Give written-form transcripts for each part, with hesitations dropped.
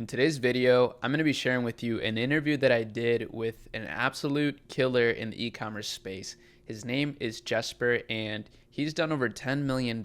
In today's video, I'm going to be sharing with you an interview that I did with an absolute killer in the e-commerce space. His name is Jesper, and he's done over $10 million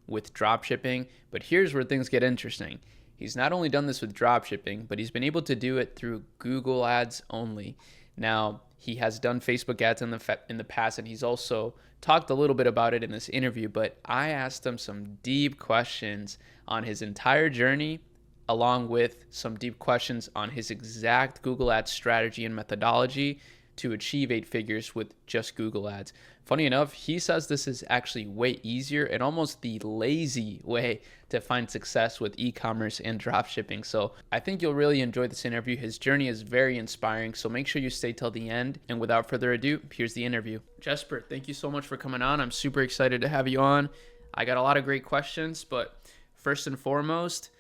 with dropshipping. But here's where things get interesting. He's not only done this with dropshipping, but he's been able to do it through Google Ads only. Now, he has done Facebook ads in the past, and he's also talked a little bit about it in this interview, but I asked him some deep questions on his entire journey, along with some deep questions on his exact Google Ads strategy and methodology to achieve 8 figures with just Google Ads. Funny enough, he says this is actually way easier and almost the lazy way to find success with e-commerce and dropshipping. So I think you'll really enjoy this interview. His journey is very inspiring, so make sure you stay till the end. And without further ado, here's the interview. Jesper, thank you so much for coming on. I'm super excited to have you on. I got a lot of great questions, but first and foremost,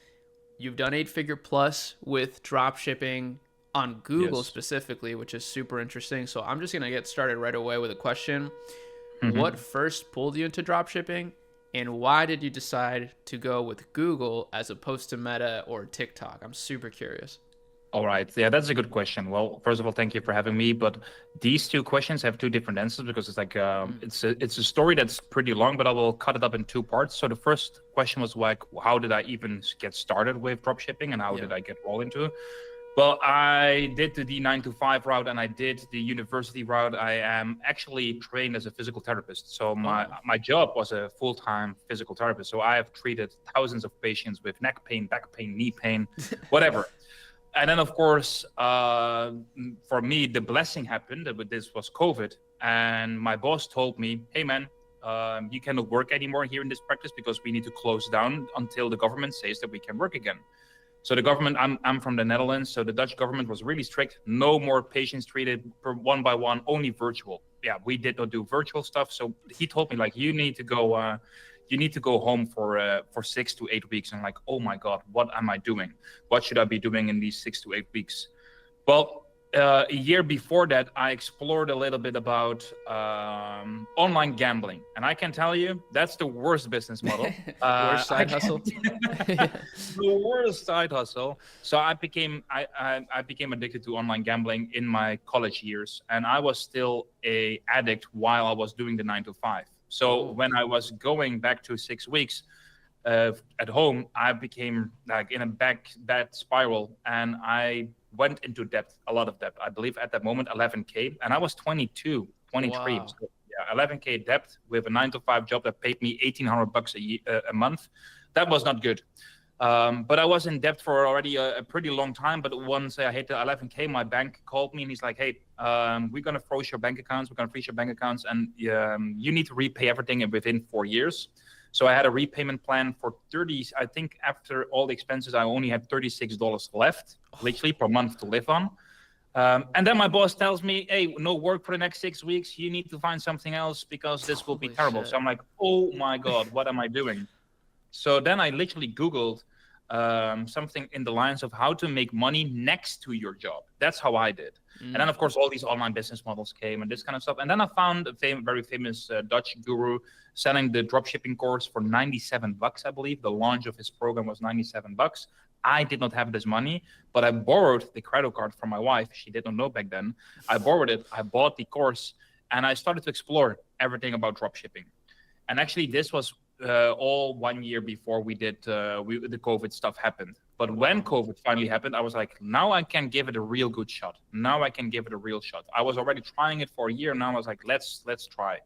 you've done 8-figure plus with dropshipping on Google Yes. specifically, which is super interesting. So I'm just going to get started right away with a question. Mhm. What first pulled you into dropshipping, and why did you decide to go with Google as opposed to Meta or TikTok? I'm super curious. All right. Yeah, that's a good question. Well, first of all, thank you for having me. But these two questions have two different answers because it's like it's a story that's pretty long, but I will cut it up in two parts. So the first question was like, how did I even get started with dropshipping, and how Yeah. did I get rolled into? Well, I did the 9 to 5 route, and I did the university route. I am actually trained as a physical therapist. So my job was a full-time physical therapist. So I have treated thousands of patients with neck pain, back pain, knee pain, whatever. And then, of course, for me, the blessing happened. This was COVID, and my boss told me, "Hey, man, you cannot work anymore here in this practice because we need to close down until the government says that we can work again." So the government, I'm from the Netherlands, so the Dutch government was really strict. No more patients treated per one by one, only virtual. Yeah, we did not do virtual stuff. So he told me, like, you need to go home for 6 to 8 weeks. And I'm like, oh my God, what am I doing? What should I be doing in these 6 to 8 weeks? Well, a year before that, I explored a little bit about online gambling, and I can tell you that's the worst business model. Worst side hustle? The worst side hustle. So I became addicted to online gambling in my college years, and I was still a addict while I was doing the 9 to 5. So when I was going back to 6 weeks at home, I became like in a bad spiral, and I went into debt, a lot of debt. I believe at that moment 11K, and I was 22, 23. Wow. So, yeah, 11K debt with a 9 to 5 job that paid me $1,800 a month. That was not good. But I was in debt for already a pretty long time. But once I hit the 11K, my bank called me and he's like, "Hey, we're gonna freeze your bank accounts. We're gonna freeze your bank accounts, and you need to repay everything within 4 years." So I had a repayment plan for 30. I think after all the expenses, I only had $36 left, literally per month to live on. And then my boss tells me, "Hey, no work for the next 6 weeks. You need to find something else because this will be Holy terrible." shit. So I'm like, "Oh my God, what am I doing?" So then I literally Googled something in the lines of how to make money next to your job. That's how I did. And then, of course, all these online business models came and this kind of stuff. And then I found a very famous Dutch guru selling the dropshipping course for $97, I believe. The launch of his program was $97. I did not have this money, but I borrowed the credit card from my wife. She did not know back then. I borrowed it. I bought the course, and I started to explore everything about dropshipping. And actually, this was all 1 year before we did the COVID stuff happened. But when COVID finally happened, I was like, now I can give it a real good shot. Now I can give it a real shot. I was already trying it for a year. Now I was like, let's try.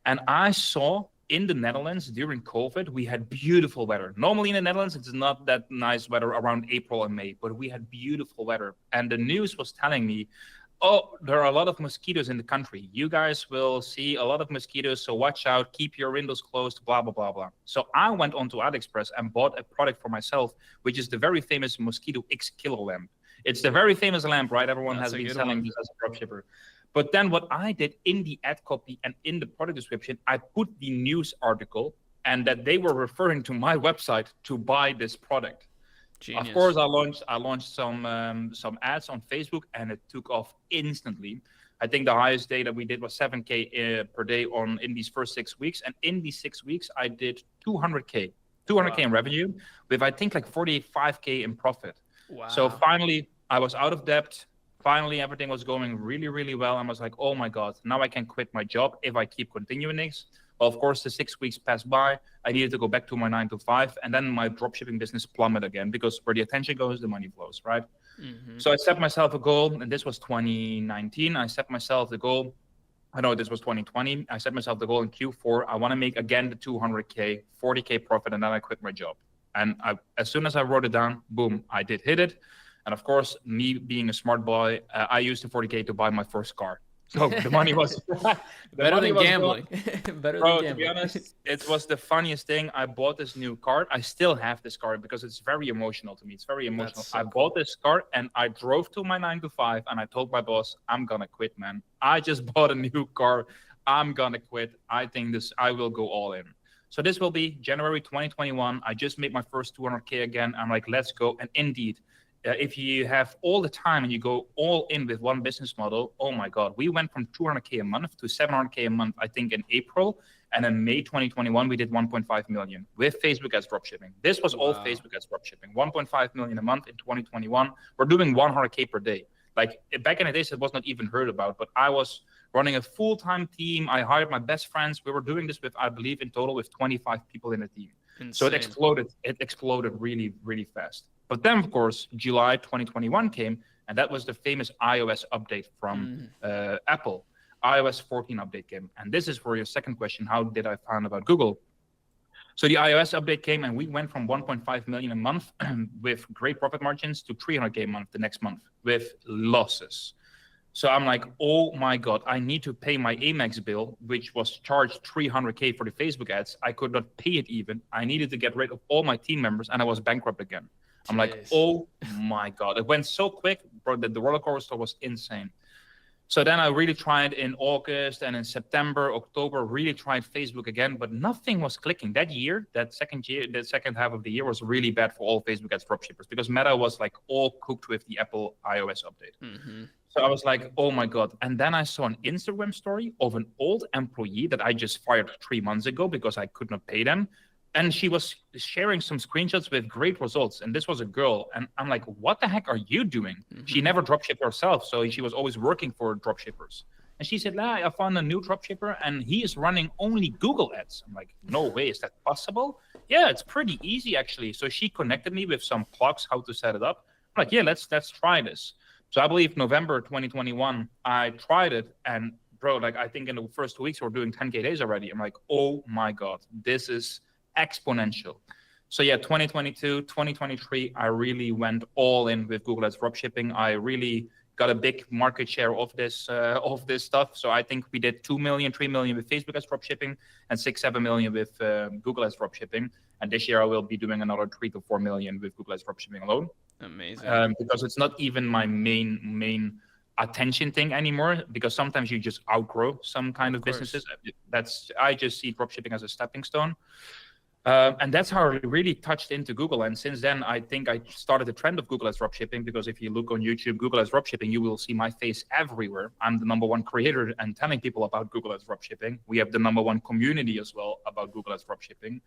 And I saw in the Netherlands during COVID, we had beautiful weather. Normally in the Netherlands, it's not that nice weather around April and May, but we had beautiful weather. And the news was telling me, "Oh, there are a lot of mosquitoes in the country. You guys will see a lot of mosquitoes, so watch out, keep your windows closed, blah, blah, blah, blah." So I went onto AliExpress and bought a product for myself, which is the very famous Mosquito X Killer lamp. It's the very famous lamp, right? Everyone That's has a been good selling one. this as a dropshipper. But then what I did in the ad copy and in the product description, I put the news article and that they were referring to my website to buy this product. Genius. Of course, I launched some ads on Facebook, and it took off instantly. I think the highest day that we did was 7K per day in these first 6 weeks, and in these 6 weeks, I did 200K in revenue with I think like 45K in profit. So Wow. finally, I was out of debt. Finally, everything was going really, really well. I was like, oh my God, now I can quit my job if I keep continuing this. Well, of course, the 6 weeks passed by. I needed to go back to my 9 to 5. And then my dropshipping business plummeted again because where the attention goes, the money flows, right? Mm-hmm. So I set myself a goal, and this was 2019. I set myself the goal. I know this was 2020. I set myself the goal in Q4. I want to make again the 200K, 40K profit, and then I quit my job. And as soon as I wrote it down, boom, I did hit it. And of course, me being a smart boy, I used the 40K to buy my first car. So the money was the Better money than was gone. gambling. Better than Bro, to be gambling. honest, it was the funniest thing. I bought this new car. I still have this car because it's very emotional to me. It's very That's emotional. I so bought cool. this car and I drove to my 9 to 5 and I told my boss, I'm gonna quit, man. I just bought a new car. I'm gonna quit. I will go all in. So this will be January 2021. I just made my first 200K again. I'm like, let's go. And indeed, if you have all the time and you go all in with one business model, oh my God, we went from 200K a month to 700K a month, I think in April. And in May 2021, we did 1.5 million with Facebook ads dropshipping. This was all Wow. Facebook ads dropshipping, 1.5 million a month in 2021. We're doing 100K per day. Like back in the days, it was not even heard about, but I was running a full-time team. I hired my best friends. We were doing this with, I believe in total with 25 people in the team. So it Insane. exploded. It exploded really, really fast. But then, of course, July 2021 came, and that was the famous iOS update from Mm. Apple. iOS 14 update came. And this is for your second question, how did I find about Google? So the iOS update came, and we went from 1.5 million a month with great profit margins to 300K a month the next month with losses. So I'm like, oh my God, I need to pay my Amex bill, which was charged 300K for the Facebook ads. I could not pay it even. I needed to get rid of all my team members, and I was bankrupt again. I'm like, Jeez. oh my God. It went so quick, bro, that the roller coaster was insane. So then I really tried in August and in September, October, really tried Facebook again, but nothing was clicking. That year, that second year, the second half of the year was really bad for all Facebook ads dropshippers because Meta was like all cooked with the Apple iOS update. Mm-hmm. So I was like, oh my God. And then I saw an Instagram story of an old employee that I just fired 3 months ago because I could not pay them. And she was sharing some screenshots with great results. And this was a girl. And I'm like, what the heck are you doing? She Mm-hmm. never dropshipped herself. So she was always working for dropshippers. And she said, I found a new dropshipper and he is running only Google ads. I'm like, no way, is that possible? Yeah, it's pretty easy actually. So she connected me with some plugs, how to set it up. I'm like, yeah, let's try this. So I believe November 2021, I tried it. And bro, like I think in the first 2 weeks, we're doing 10K days already. I'm like, oh my God, this is exponential. So yeah, 2022, 2023, I really went all in with Google Ads dropshipping. I really got a big market share of this stuff. So I think we did 2 million, 3 million with Facebook ads dropshipping and 6, 7 million with Google Ads dropshipping. And this year I will be doing another 3 to 4 million with Google Ads dropshipping alone. Amazing. Because it's not even my main attention thing anymore. Because sometimes you just outgrow some kind of businesses. I just see dropshipping as a stepping stone. And that's how I really touched into Google. And since then, I think I started the trend of Google as dropshipping because if you look on YouTube, Google as dropshipping, you will see my face everywhere. I'm the #1 creator and telling people about Google as dropshipping. We have the #1 community as well about Google as dropshipping.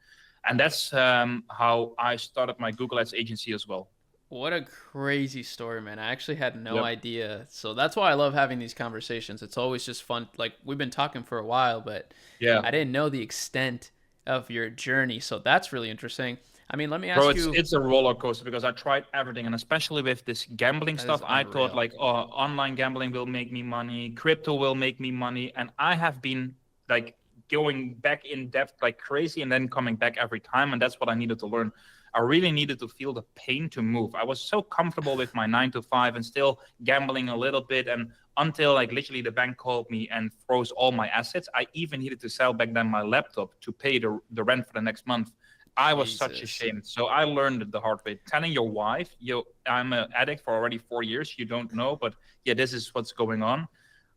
And that's how I started my Google Ads agency as well. What a crazy story, man. I actually had no Yep. idea. So that's why I love having these conversations. It's always just fun. Like, we've been talking for a while, but Yeah. I didn't know the extent of your journey. So that's really interesting. I mean, let me Bro, ask it's you. it's a roller coaster because I tried everything, and especially with this gambling That is stuff, I thought unreal. like, oh, online gambling will make me money, crypto will make me money, and I have been like going back in depth like crazy, and then coming back every time, and that's what I needed to learn. I really needed to feel the pain to move. I was so comfortable with my 9 to 5 and still gambling a little bit, and until like literally the bank called me and froze all my assets. I even needed to sell back then my laptop to pay the rent for the next month. I was such a Jesus. shame. So I learned it the hard way. Telling your wife, I'm an addict for already 4 years. You don't know, but yeah, this is what's going on.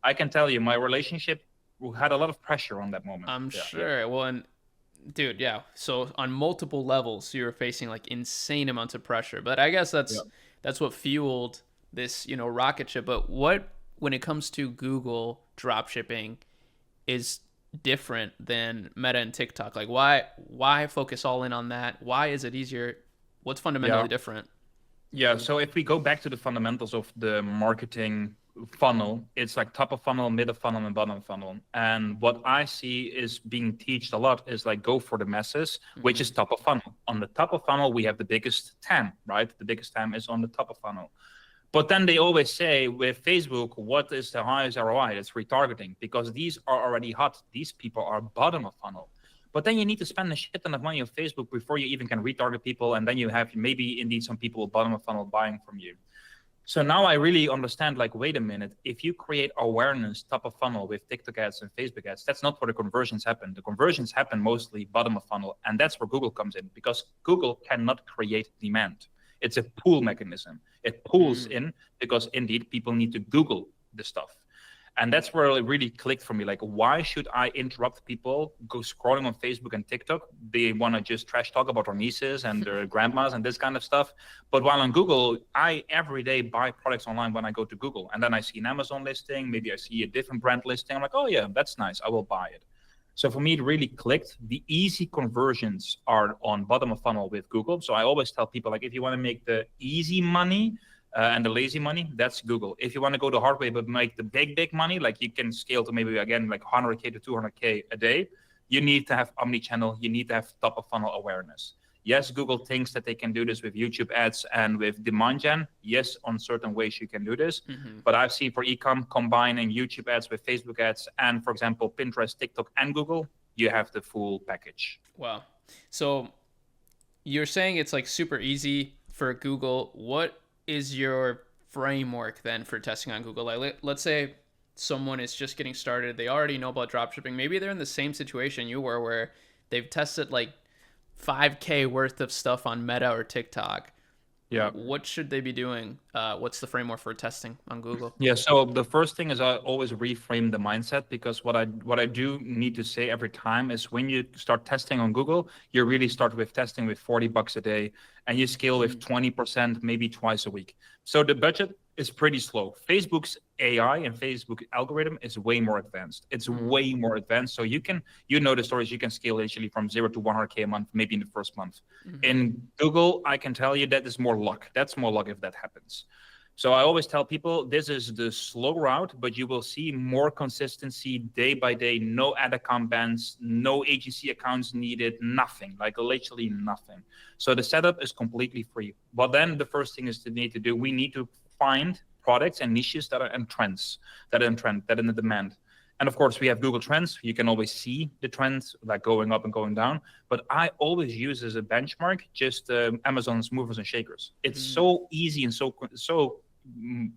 I can tell you, my relationship had a lot of pressure on that moment. I'm Yeah, yeah, sure. Well, and dude, yeah. So on multiple levels, you were facing like insane amounts of pressure. But I guess yeah. that's what fueled this, rocket ship. But what, when it comes to Google drop shipping, is different than Meta and TikTok? Like, why focus all in on that? Why is it easier? What's fundamentally Yeah. different? Yeah, so if we go back to the fundamentals of the marketing funnel, it's like top of funnel, mid of funnel, and bottom of funnel. And what I see is being taught a lot is like go for the masses, which is top of funnel. On the top of funnel, we have the biggest TAM, right? The biggest TAM is on the top of funnel. But then they always say with Facebook, what is the highest ROI? It's retargeting, because these are already hot. These people are bottom of funnel. But then you need to spend a shit ton of money on Facebook before you even can retarget people. And then you have maybe indeed some people bottom of funnel buying from you. So now I really understand, like, wait a minute, if you create awareness top of funnel with TikTok ads and Facebook ads, that's not where the conversions happen. The conversions happen mostly bottom of funnel. And that's where Google comes in, because Google cannot create demand. It's a pull mechanism. It pulls in because indeed people need to Google the stuff. And that's where it really clicked for me. Like, why should I interrupt people go scrolling on Facebook and TikTok? They want to just trash talk about their nieces and their grandmas and this kind of stuff. But while on Google, I every day buy products online when I go to Google. And then I see an Amazon listing. Maybe I see a different brand listing. I'm like, oh yeah, that's nice. I will buy it. So for me, it really clicked. The easy conversions are on bottom of funnel with Google. So I always tell people, like, if you want to make the easy money, and the lazy money, that's Google. If you want to go the hard way but make the big money, like you can scale to maybe again like 100K to 200K a day, you need to have omni-channel, you need to have top of funnel awareness. Yes, Google thinks that they can do this with YouTube ads and with demand gen. Yes, on certain ways you can do this. But I've seen for ecom, combining YouTube ads with Facebook ads and, for example, Pinterest, TikTok, and Google, you have the full package. Wow. So you're saying it's like super easy for Google. What is your framework then for testing on Google? Like, let's say someone is just getting started. They already know about dropshipping. Maybe they're in the same situation you were, where they've tested like 5K worth of stuff on Meta or TikTok. Yeah. What should they be doing? What's the framework for testing on Google? Yeah. So the first thing is I always reframe the mindset, because what I do need to say every time is when you start testing on Google, you really start with testing with $40 a day, and you scale with 20%, maybe twice a week. So the budget is pretty slow. Facebook's AI and Facebook algorithm is way more advanced. It's way more advanced. So you can, the stories, you can scale initially from 0 to 100K a month, maybe in the first month. In Google, I can tell you that is more luck. That's more luck if that happens. So I always tell people this is the slow route, but you will see more consistency day by day. No ad account bans, no agency accounts needed, nothing, like literally nothing. So the setup is completely free. But then the first thing is we need to find products and niches that are in trends, that are in trend, that are in the demand. And of course, we have Google Trends. You can always see the trends like going up and going down. But I always use as a benchmark just Amazon's movers and shakers. It's so easy and so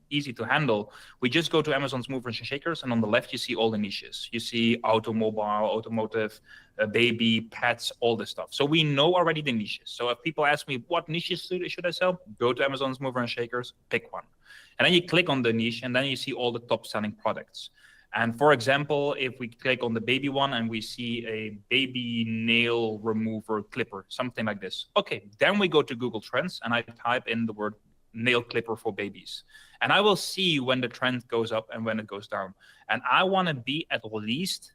easy to handle. We just go to Amazon's movers and shakers, and on the left you see all the niches. You see automobile, automotive, baby, pets, all this stuff. So we know already the niches. So if people ask me what niches should I sell, go to Amazon's mover and shakers, pick one, and then you click on the niche, and then you see all the top selling products. And for example, if we click on the baby one and we see a baby nail remover clipper, something like this. Okay, then we go to Google Trends and I type in the word nail clipper for babies. And I will see when the trend goes up and when it goes down. And I want to be at least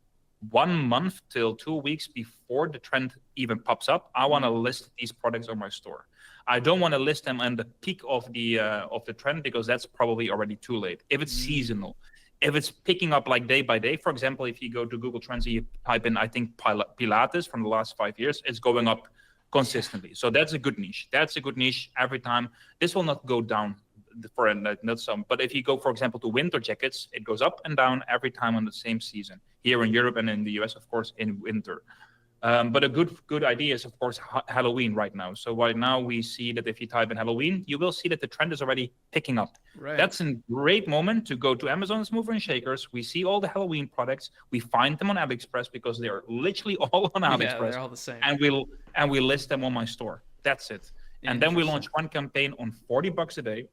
1 month till 2 weeks before the trend even pops up. I want to list these products on my store. I don't want to list them on the peak of the trend, because that's probably already too late. If it's seasonal, if it's picking up like day by day, for example, if you go to Google Trends and you type in, I think, Pilates from the last 5 years, it's going up consistently. So that's a good niche. That's a good niche every time. This will not go down for not some. But if you go, for example, to winter jackets, it goes up and down every time on the same season. Here in Europe and in the US, of course, in winter. But a good idea is, of course, Halloween right now. So right now we see that if you type in Halloween, you will see that the trend is already picking up. Right. That's a great moment to go to Amazon's mover and shakers. We see all the Halloween products. We find them on AliExpress because they are literally all on AliExpress. Yeah, they're all the same. And we list them on my store. That's it. And then we launch one campaign on $40 a day.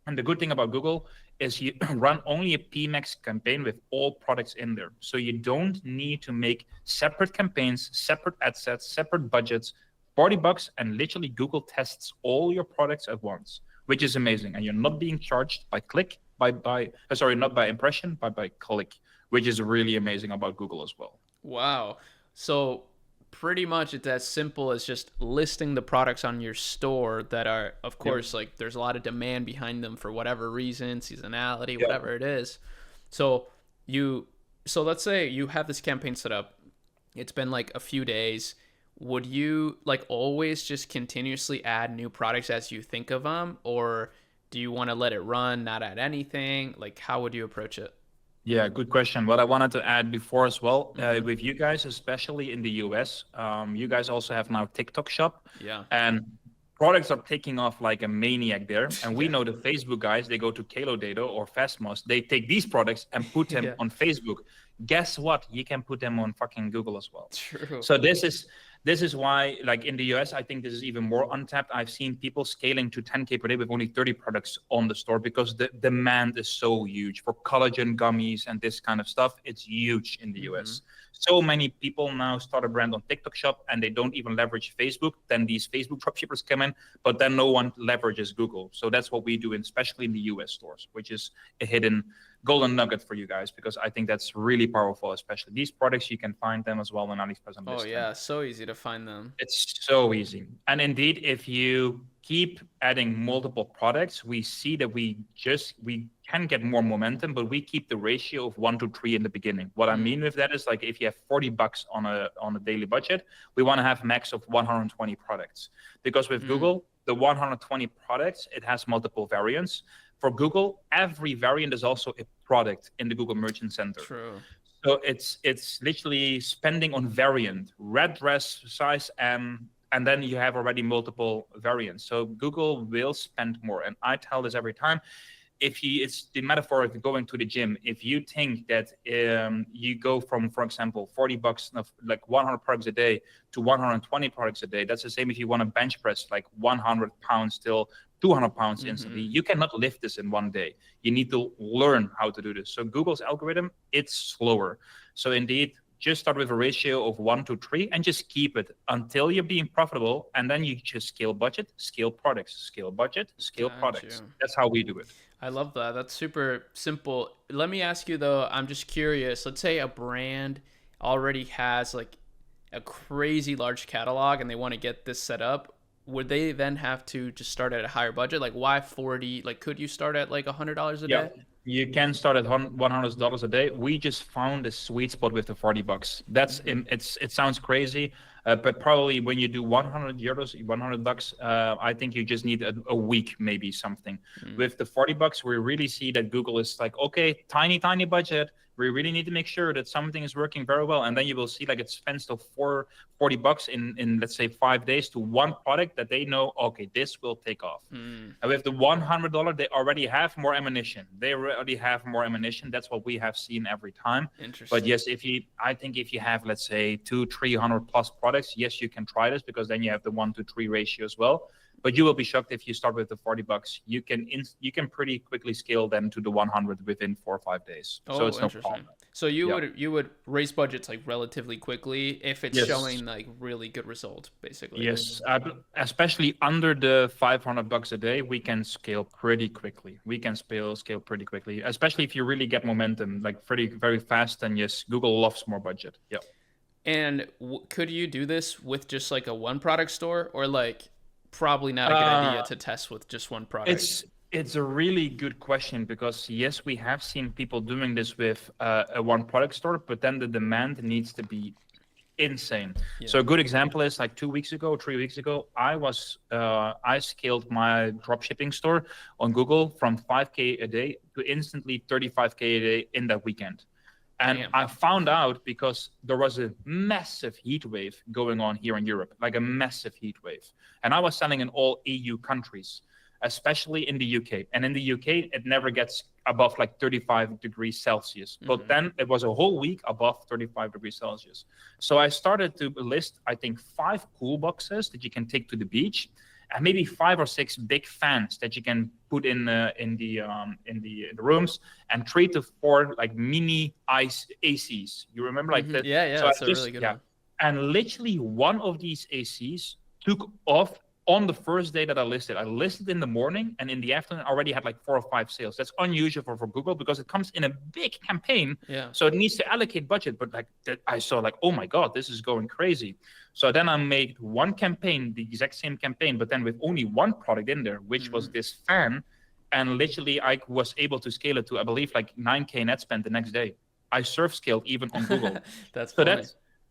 And the good thing about Google is you run only a PMax campaign with all products in there. So you don't need to make separate campaigns, separate ad sets, separate budgets. $40, and literally Google tests all your products at once, which is amazing. And you're not being charged by click, not by impression, but by click, which is really amazing about Google as well. Wow. So pretty much it's as simple as just listing the products on your store that are, of course, like there's a lot of demand behind them for whatever reason, seasonality, Yeah. whatever it is. So so let's say you have this campaign set up. It's been like a few days. Would you like always just continuously add new products as you think of them, or do you want to let it run, not add anything? Like, how would you approach it? Yeah, good question. What I wanted to add before as well, with you guys, especially in the US, you guys also have now TikTok Shop, Yeah. and products are taking off like a maniac there. And we Yeah. know the Facebook guys, they go to Kalo Data or Fastmost, they take these products and put them Yeah. on Facebook. Guess what? You can put them on fucking Google as well. True. So this is why, like in the US, I think this is even more untapped. I've seen people scaling to 10K per day with only 30 products on the store because the demand is so huge for collagen gummies and this kind of stuff. It's huge in the US. So many people now start a brand on TikTok Shop and they don't even leverage Facebook. Then these Facebook dropshippers come in, but then no one leverages Google. So that's what we do, especially in the US stores, which is a hidden golden nugget for you guys, because I think that's really powerful. Especially these products, you can find them as well on AliExpress and Oh listing. yeah, so easy to find them. It's so easy. And indeed, if you keep adding multiple products, we see that we can get more momentum, but we keep the ratio of 1 to 3 in the beginning. What I mean with that is, like, if you have $40 on a daily budget, we want to have max of 120 products, because with Google, the 120 products, it has multiple variants. For Google, every variant is also a product in the Google Merchant Center. True. So it's literally spending on variant, red dress, size M, and then you have already multiple variants. So Google will spend more. And I tell this every time. It's the metaphor of going to the gym. If you think that you go from, for example, $40, like 100 products a day, to 120 products a day, that's the same if you want to bench press like 100 pounds till 200 pounds instantly. You cannot lift this in one day. You need to learn how to do this. So Google's algorithm, it's slower. So indeed, just start with a ratio of 1 to 3 and just keep it until you're being profitable. And then you just scale budget, scale products, scale budget, scale products. That's how we do it. I love that. That's super simple. Let me ask you though, I'm just curious. Let's say a brand already has like a crazy large catalog and they want to get this set up. Would they then have to just start at a higher budget? Like, why 40? Like, could you start at like $100 a day? You can start at $100 a day. We just found a sweet spot with the $40. That's it sounds crazy, but probably when you do 100 euros, $100, I think you just need a week, maybe something. With the $40, we really see that Google is like, okay, tiny budget. We really need to make sure that something is working very well, and then you will see like it spends to $40 in let's say 5 days to one product that they know, okay, this will take off. And with the $100, they already have more ammunition. That's what we have seen every time. Interesting. But yes, I think if you have, let's say, 200-300 plus products, yes, you can try this, because then you have the 1 to 3 ratio as well. But you will be shocked if you start with the $40. You can pretty quickly scale them to the 100 within 4 or 5 days. So it's no problem. So you would raise budgets like relatively quickly if it's showing like really good results, basically. Yes, especially under the $500 a day, we can scale pretty quickly. Scale pretty quickly, especially if you really get momentum like very fast. And yes, Google loves more budget. Yeah. And could you do this with just like a one product store, or like? Probably not a good idea to test with just one product. It's a really good question, because yes, we have seen people doing this with a one product store, but then the demand needs to be insane. So a good example is like 3 weeks ago, I scaled my dropshipping store on Google from 5K a day to instantly 35K a day in that weekend. And I found out because there was a massive heat wave going on here in Europe, like a massive heat wave. And I was selling in all EU countries, especially in the UK. And in the UK, it never gets above like 35 degrees Celsius. But then it was a whole week above 35 degrees Celsius. So I started to list, I think, 5 cool boxes that you can take to the beach, and maybe 5 or 6 big fans that you can put in the rooms, and 3 to 4 like mini ice ACs. You remember like that? Yeah, so that's a really good one. And literally one of these ACs took off on the first day that I listed in the morning, and in the afternoon I already had like 4 or 5 sales. That's unusual for Google because it comes in a big campaign. Yeah. So it needs to allocate budget. But like that, I saw like, oh my God, this is going crazy. So then I made one campaign, the exact same campaign, but then with only one product in there, which was this fan. And literally I was able to scale it to, I believe, like 9K net spend the next day. I surf scaled even on Google. That's So funny.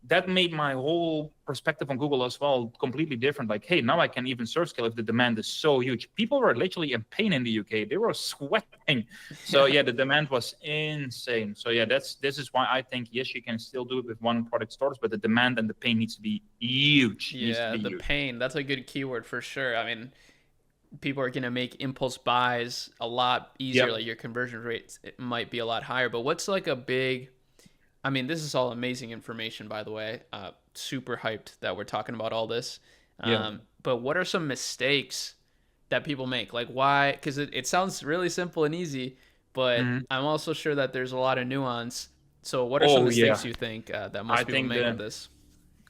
that made my whole perspective on Google as well completely different. Like, hey, now I can even surf scale if the demand is so huge. People were literally in pain in the UK. They were sweating. So yeah, the demand was insane. So yeah, this is why I think, yes, you can still do it with one product stores, but the demand and the pain needs to be huge. Yeah, the huge. pain. That's a good keyword for sure. I mean, people are going to make impulse buys a lot easier. Yep. Like your conversion rates, it might be a lot higher. But what's like a big, I mean, this is all amazing information, by the way. Super hyped that we're talking about all this. Yeah. But what are some mistakes that people make? Like why? Because it sounds really simple and easy, but Mhm. I'm also sure that there's a lot of nuance. So what are some Oh yeah. mistakes you think that most I people think make with this?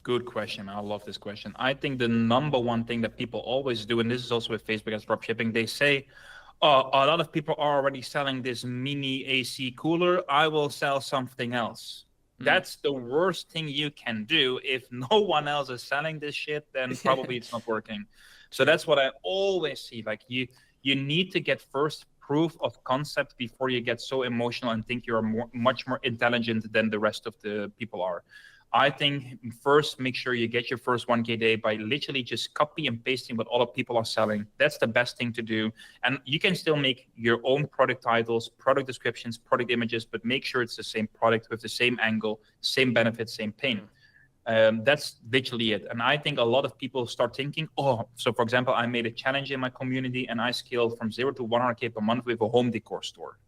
Good question. I love this question. I think the number one thing that people always do, and this is also with Facebook as dropshipping, they say, oh, a lot of people are already selling this mini AC cooler. I will sell something else. That's the worst thing you can do. If no one else is selling this shit, then probably it's not working. So that's what I always see. Like you need to get first proof of concept before you get so emotional and think you're much more intelligent than the rest of the people are. I think first, make sure you get your first 1K day by literally just copy and pasting what other people are selling. That's the best thing to do. And you can still make your own product titles, product descriptions, product images, but make sure it's the same product with the same angle, same benefits, same pain. That's literally it. And I think a lot of people start thinking, oh, so for example, I made a challenge in my community and I scaled from 0 to 100K per month with a home decor store.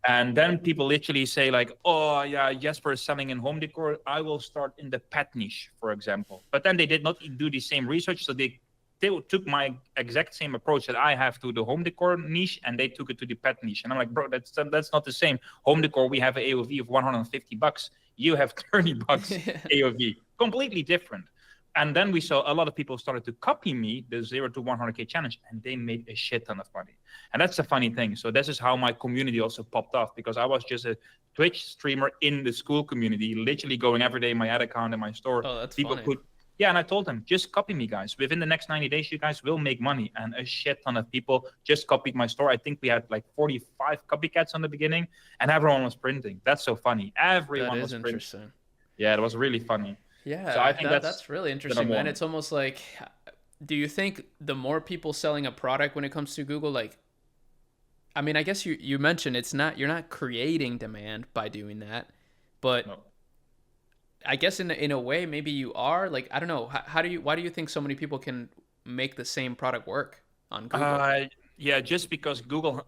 And then people literally say like, oh yeah, Jesper is selling in home decor. I will start in the pet niche, for example. But then they did not do the same research. So they took my exact same approach that I have to the home decor niche and they took it to the pet niche. And I'm like, bro, that's not the same. Home decor, we have an AOV of $150. You have $30 AOV. Completely different. And then we saw a lot of people started to copy me, the 0 to 100K challenge, and they made a shit ton of money. And that's the funny thing. So this is how my community also popped off, because I was just a Twitch streamer in the school community, literally going every day in my ad account in my store. Oh, that's people funny. Yeah, and I told them, just copy me, guys. Within the next 90 days, you guys will make money. And a shit ton of people just copied my store. I think we had like 45 copycats on the beginning, and everyone was printing. That's so funny. Everyone was printing. Interesting. Yeah, it was really funny. Yeah, so I think that's really interesting, man. It's almost like, do you think the more people selling a product when it comes to Google, like, I mean, I guess you mentioned you're not creating demand by doing that, but no. I guess in a way maybe you are. Like, I don't know, why do you think so many people can make the same product work on Google? Yeah, just because Google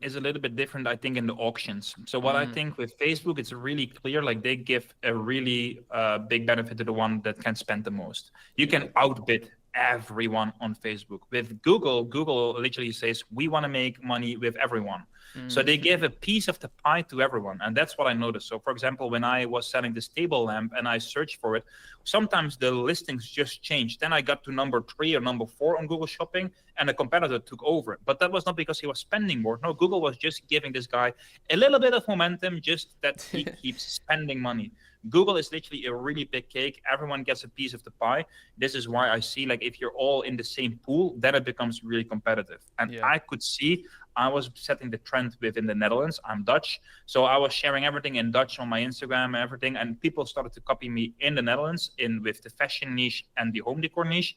is a little bit different, I think, in the auctions. So what I think with Facebook, it's really clear, like they give a really big benefit to the one that can spend the most. You can outbid everyone on Facebook. With Google literally says, we want to make money with everyone. So they give a piece of the pie to everyone. And that's what I noticed. So for example, when I was selling this table lamp and I searched for it, sometimes the listings just changed. Then I got to number 3 or number 4 on Google Shopping and a competitor took over. But that was not because he was spending more. No, Google was just giving this guy a little bit of momentum, just that he keeps spending money. Google is literally a really big cake. Everyone gets a piece of the pie. This is why I see, like, if you're all in the same pool, then it becomes really competitive. And I could see I was setting the trend within the Netherlands. I'm Dutch. So I was sharing everything in Dutch on my Instagram and everything. And people started to copy me in the Netherlands with the fashion niche and the home decor niche.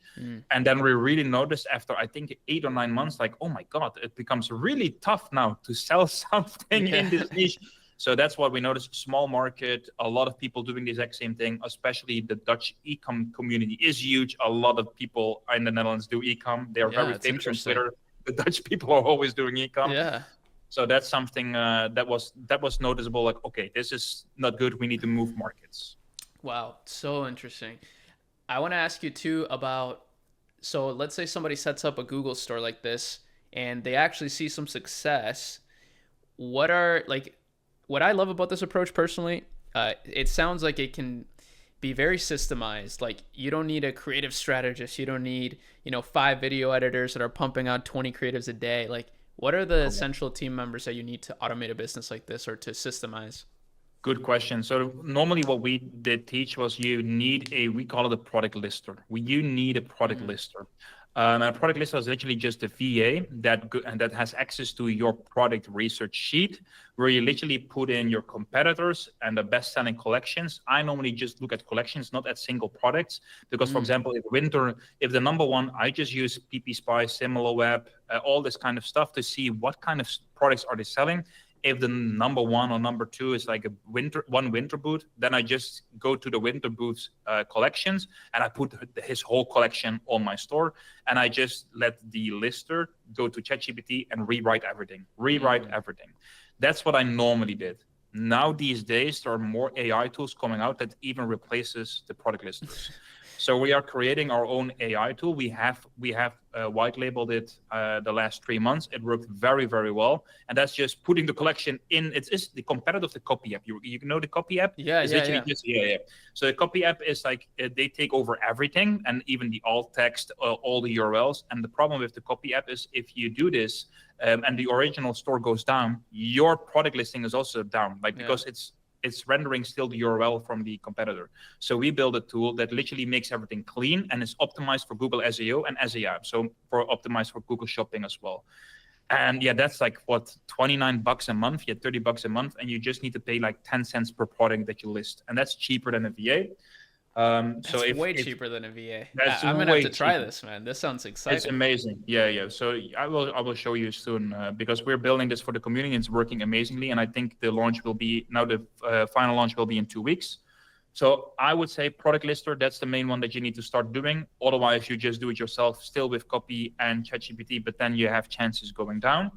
And then we really noticed after, I think, 8 or 9 months, like, oh my God, it becomes really tough now to sell something in this niche. So that's what we noticed. Small market, a lot of people doing the exact same thing, especially the Dutch ecom community is huge. A lot of people in the Netherlands do ecom. They are very famous on Twitter. The Dutch people are always doing ecom. Yeah. So that's something that was noticeable. Like, okay, this is not good. We need to move markets. Wow, so interesting. I want to ask you too about, so let's say somebody sets up a Google store like this and they actually see some success. What I love about this approach personally, it sounds like it can be very systemized. Like you don't need a creative strategist. You don't need, 5 video editors that are pumping out 20 creatives a day. Like what are the essential team members that you need to automate a business like this or to systemize? Good question. So normally what we did teach was we call it a product lister. You need a product lister. And a product lister is literally just a VA that has access to your product research sheet, where you literally put in your competitors and the best-selling collections. I normally just look at collections, not at single products, because, for example, if the number one, I just use PP Spy, SimilarWeb, all this kind of stuff to see what kind of products are they selling. If the number one or number two is like a winter boot, then I just go to the winter boots collections and I put his whole collection on my store, and I just let the lister go to ChatGPT and rewrite everything. That's what I normally did. Now these days there are more AI tools coming out that even replaces the product listers. So we are creating our own AI tool. We have white labeled it the last 3 months. It worked very, very well. And that's just putting the collection in. It's the competitor of the copy app. You know the copy app? Yeah. So the copy app is like they take over everything, and even the alt text, all the URLs. And the problem with the copy app is if you do this and the original store goes down, your product listing is also down, because it's rendering still the URL from the competitor. So we build a tool that literally makes everything clean and is optimized for Google SEO and SEM. So optimized for Google Shopping as well. And that's like what, $29 a month, $30 a month, and you just need to pay like 10 cents per product that you list, and that's cheaper than a VA. That's way cheaper than a VA. I'm gonna have to try this, man. This sounds exciting. It's amazing. Yeah. So I will show you soon because we're building this for the community. It's working amazingly, and I think the final launch will be in 2 weeks. So I would say product lister. That's the main one that you need to start doing. Otherwise, you just do it yourself, still with copy and ChatGPT, but then you have chances going down.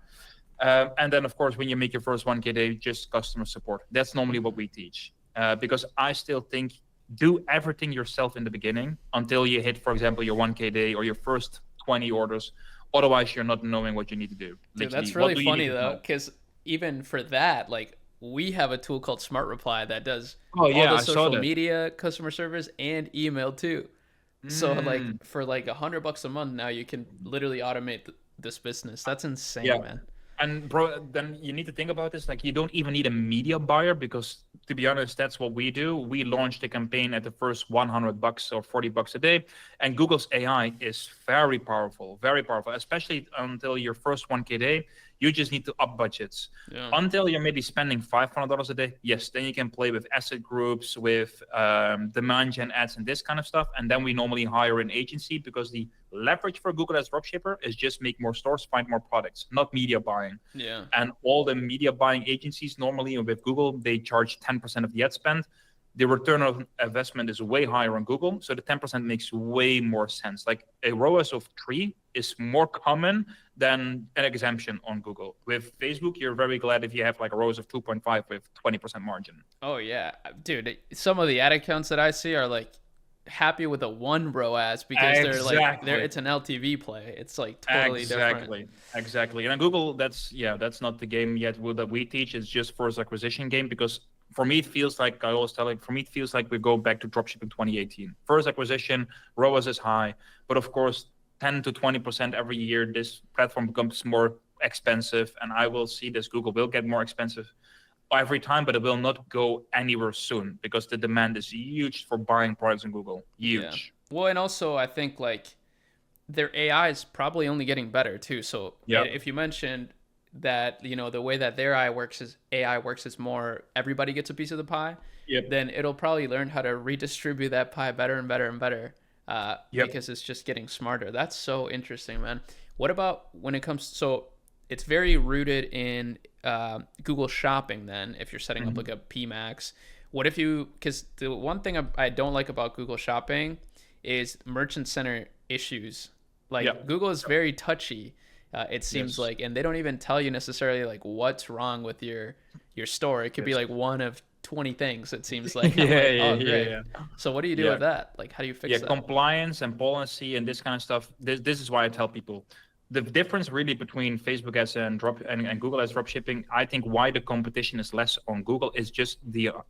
And then, of course, when you make your first 1K day, just customer support. That's normally what we teach because I still think do everything yourself in the beginning until you hit, for example, your 1K day or your first 20 orders. Otherwise, you're not knowing what you need to do. Dude, that's really funny, though, because even for that, like, we have a tool called Smart Reply that does all the social media, customer service, and email, too. So, like, for like $100 a month now, you can literally automate this business. That's insane, man. And bro, then you need to think about this. Like, you don't even need a media buyer because, to be honest, that's what we do. We launched a campaign at the first $100 or $40 a day, and Google's AI is very powerful, especially until your first 1K day. You just need to up budgets until you're maybe spending $500 a day. Yes, then you can play with asset groups, with demand gen ads and this kind of stuff. And then we normally hire an agency because the leverage for Google as dropshipper is just make more stores, find more products, not media buying. Yeah. And all the media buying agencies normally with Google, they charge 10% of the ad spend. The return on investment is way higher on Google. So the 10% makes way more sense. Like a ROAS of 3 is more common than an exemption on Google. With Facebook, you're very glad if you have like a ROAS of 2.5 with 20% margin. Oh, yeah. Dude, some of the ad accounts that I see are like happy with a 1 ROAS because it's an LTV play. It's like totally different. Exactly. And on Google, that's not the game yet that we teach. It's just first acquisition game because for me, it feels like we go back to dropshipping 2018. First acquisition, ROAS is high, but of course, 10 to 20% every year, this platform becomes more expensive, and I will see this. Google will get more expensive every time, but it will not go anywhere soon because the demand is huge for buying products on Google. Huge. Yeah. Well, and also I think like their AI is probably only getting better too. So if you mentioned that, the way that their AI works is more everybody gets a piece of the pie, then it'll probably learn how to redistribute that pie better and better and better because it's just getting smarter. That's so interesting, man. What about when it comes, so it's very rooted in Google Shopping then, if you're setting up like a PMax. What if because the one thing I don't like about Google Shopping is merchant center issues. Like Google is very touchy. It seems like, and they don't even tell you necessarily like what's wrong with your store. It could be like one of 20 things, it seems like. So what do you do with that? Like, how do you fix that? Compliance and policy and this kind of stuff. This is why I tell people, the difference really between Facebook ads and Google ads dropshipping, I think why the competition is less on Google is just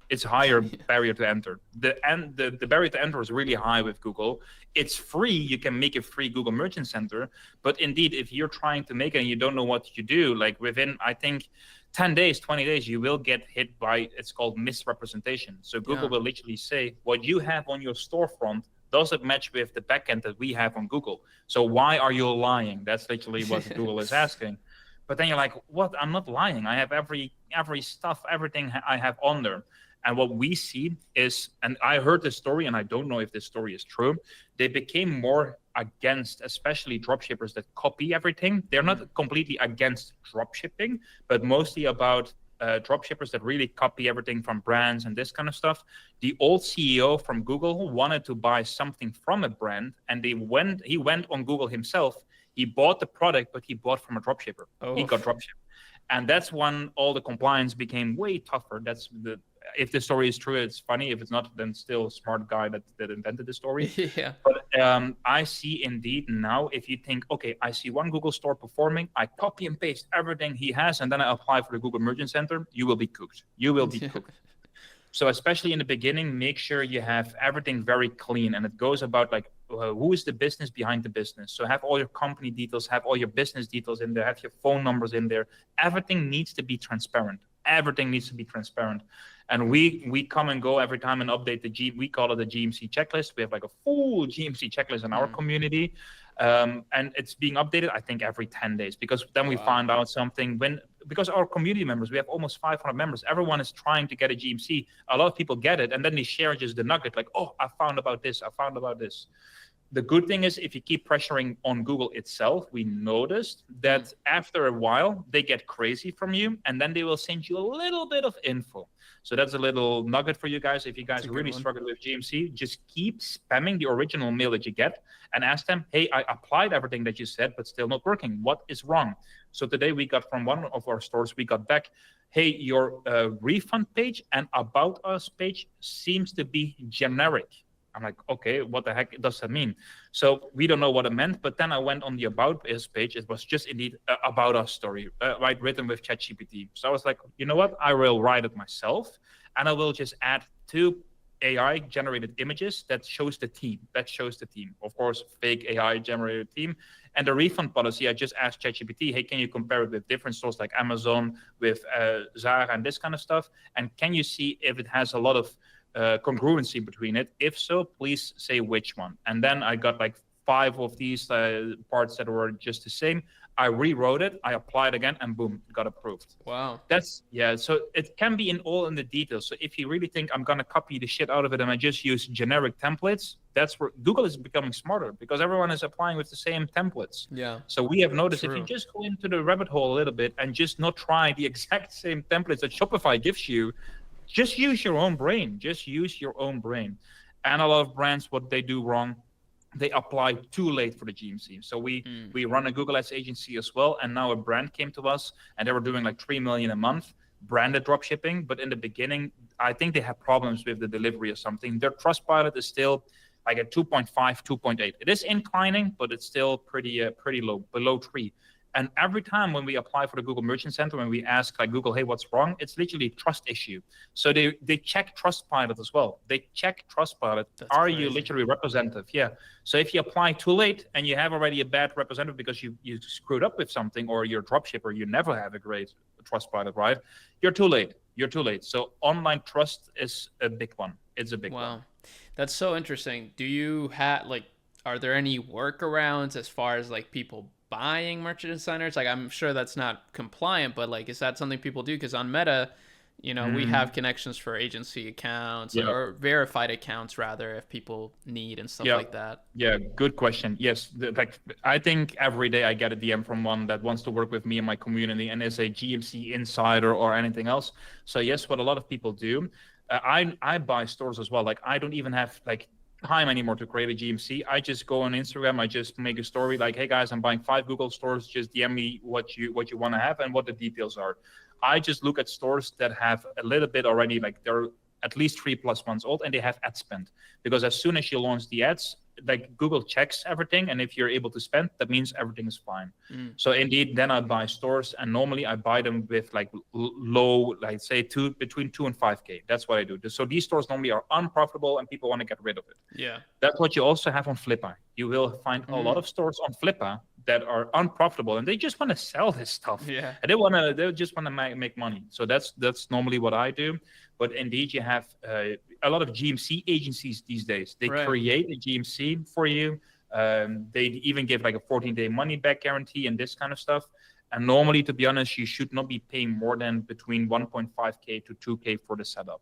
it's higher barrier to enter. The barrier to enter is really high with Google. It's free. You can make a free Google Merchant Center, but indeed, if you're trying to make it and you don't know what you do, like within, I think, 10 days, 20 days, you will get hit by, it's called misrepresentation. So Google will literally say, what you have on your storefront doesn't match with the backend that we have on Google. So why are you lying? That's literally what Google is asking. But then you're like, what? I'm not lying. I have every stuff, everything I have on there. And what we see is, and I heard this story, and I don't know if this story is true, they became more against, especially dropshippers that copy everything. They're not completely against dropshipping, but mostly about dropshippers that really copy everything from brands and this kind of stuff. The old CEO from Google wanted to buy something from a brand, and he went on Google himself. He bought the product, but he bought from a dropshipper. He got dropshipped. And that's when all the compliance became way tougher. If the story is true, it's funny. If it's not, then still a smart guy that invented the story. Yeah. But I see indeed now, if you think, okay, I see one Google store performing, I copy and paste everything he has, and then I apply for the Google Merchant Center, you will be cooked. You will be cooked. So especially in the beginning, make sure you have everything very clean. And it goes about like, who is the business behind the business? So have all your company details, have all your business details in there, have your phone numbers in there. Everything needs to be transparent. Everything needs to be transparent. And we come and go every time and update we call it a GMC checklist. We have like a full GMC checklist in our community. And it's being updated, I think, every 10 days, because then we find out something because our community members, we have almost 500 members. Everyone is trying to get a GMC. A lot of people get it, and then they share just the nugget, like, oh, I found about this. The good thing is, if you keep pressuring on Google itself, we noticed that after a while, they get crazy from you, and then they will send you a little bit of info. So that's a little nugget for you guys. If you guys really struggle with GMC, just keep spamming the original mail that you get and ask them, hey, I applied everything that you said, but still not working. What is wrong? So today we got from one of our stores, we got back, hey, your refund page and about us page seems to be generic. I'm like, okay, what the heck does that mean? So we don't know what it meant, but then I went on the About Us page. It was just indeed About Us story, right, written with ChatGPT. So I was like, you know what? I will write it myself, and I will just add 2 AI-generated images that shows the team. Of course, fake AI-generated team. And the refund policy, I just asked ChatGPT, hey, can you compare it with different stores like Amazon, with Zara and this kind of stuff? And can you see if it has a lot of congruency between it? If so, please say which one. And then I got like 5 of these parts that were just the same. I rewrote it, I applied again, and boom, it got approved. Wow. So it can be in the details. So if you really think I'm gonna copy the shit out of it and I just use generic templates, that's where Google is becoming smarter, because everyone is applying with the same templates. Yeah. So we have noticed if you just go into the rabbit hole a little bit and just not try the exact same templates that Shopify gives you, just use your own brain. And a lot of brands, what they do wrong, they apply too late for the GMC. So we run a Google Ads agency as well. And now a brand came to us and they were doing like 3 million a month, branded dropshipping. But in the beginning, I think they have problems with the delivery or something. Their Trustpilot is still like a 2.5, 2.8. It is inclining, but it's still pretty low, below 3. And every time when we apply for the Google Merchant Center, when we ask like Google, hey, what's wrong? It's literally trust issue. So they check Trustpilot as well. Are you literally representative? Yeah. So if you apply too late and you have already a bad representative because you screwed up with something, or you're a dropshipper, you never have a great Trustpilot, right? You're too late. So online trust is a big one. It's a big one. Wow. That's so interesting. Do you have are there any workarounds as far as like people buying merchant centers? Like, I'm sure that's not compliant, but like, is that something people do? Because on Meta, we have connections for agency accounts or verified accounts rather, if people need and stuff like that. Yeah, good question. Yes, I think every day I get a DM from one that wants to work with me in my community and is a GMC insider or anything else. So yes, what a lot of people do, I buy stores as well. Like, I don't even have time anymore to create a GMC. I just go on Instagram. I just make a story like, hey guys, I'm buying 5 Google stores. Just DM me what you want to have and what the details are. I just look at stores that have a little bit already, like they're at least 3+ months old, and they have ad spend. Because as soon as you launch the ads, like Google checks everything, and if you're able to spend, that means everything is fine. So indeed, then I buy stores, and normally I buy them with like low, like say between 2 and 5K. That's what I do. So these stores normally are unprofitable, and people want to get rid of it. Yeah. That's what you also have on Flippa. You will find a lot of stores on Flippa that are unprofitable, and they just want to sell this stuff. Yeah. And they just want to make money. So that's normally what I do. But indeed, you have a lot of GMC agencies these days. They create a GMC for you. They even give like a 14-day money back guarantee and this kind of stuff. And normally, to be honest, you should not be paying more than between 1.5K to 2K for the setup.